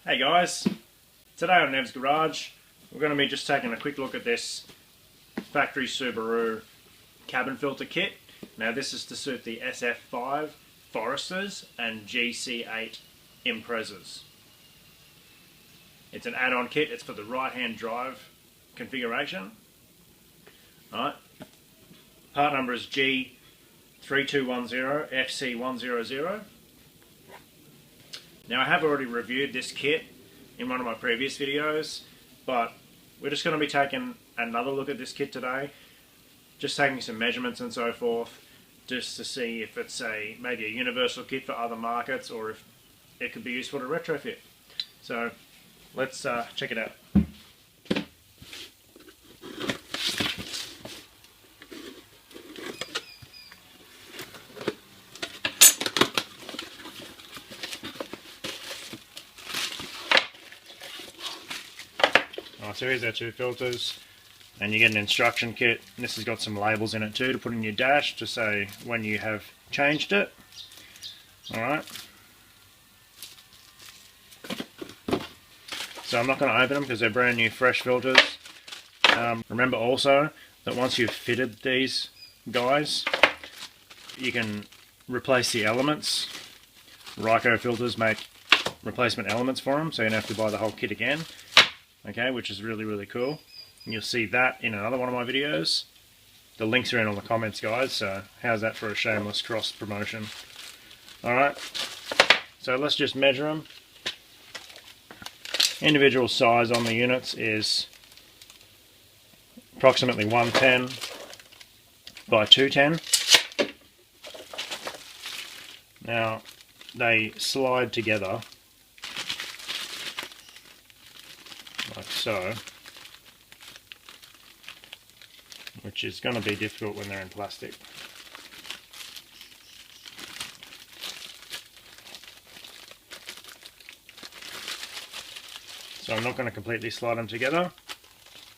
Hey guys, today on Nev's Garage we're going to be just taking a quick look at this factory Subaru cabin filter kit. Now this is to suit the SF5 Foresters and GC8 Imprezas. It's an add-on kit, it's for the right-hand drive configuration. Alright. Part number is G3210 FC100. Now I have already reviewed this kit in one of my previous videos, but we're just going to be taking another look at this kit today, just taking some measurements and so forth, just to see if it's maybe a universal kit for other markets or if it could be useful to retrofit. So let's check it out. So here's our two filters, and you get an instruction kit, and this has got some labels in it too to put in your dash to say when you have changed it. Alright. So I'm not going to open them because they're brand new fresh filters. Remember also that once you've fitted these guys, you can replace the elements. Ryco filters make replacement elements for them, so you don't have to buy the whole kit again. Okay, which is really cool. And you'll see that in another one of my videos. The links are in all the comments, guys, so how's that for a shameless cross promotion? Alright, so let's just measure them. Individual size on the units is approximately 110 by 210. Now, they slide together like so, which is going to be difficult when they're in plastic. So I'm not going to completely slide them together.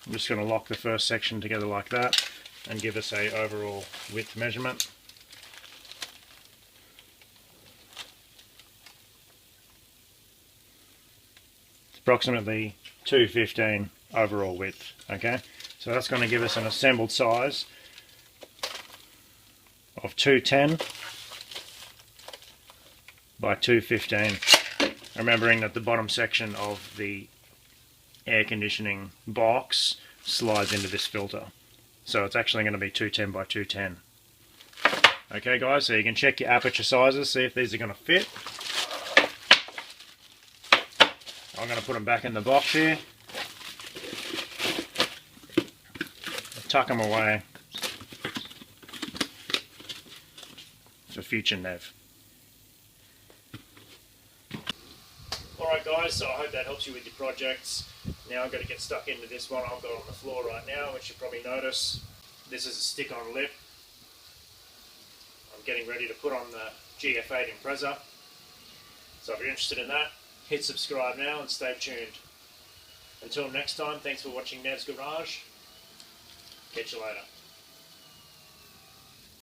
I'm just going to lock the first section together like that and give us a overall width measurement. It's approximately 215 overall width. Okay, so that's going to give us an assembled size of 210 by 215, remembering that the bottom section of the air conditioning box slides into this filter, so it's actually going to be 210 by 210. Okay guys, so you can check your aperture sizes, see if these are going to fit. I'm going to put them back in the box here, tuck them away for future Nev. Alright guys, so I hope that helps you with your projects. Now I've got to get stuck into this one I've got on the floor right now, which you probably notice. This is a stick-on lip. I'm getting ready to put on the GC8 Impreza. So if you're interested in that, hit subscribe now and stay tuned. Until next time, thanks for watching Nev's Garage. Catch you later.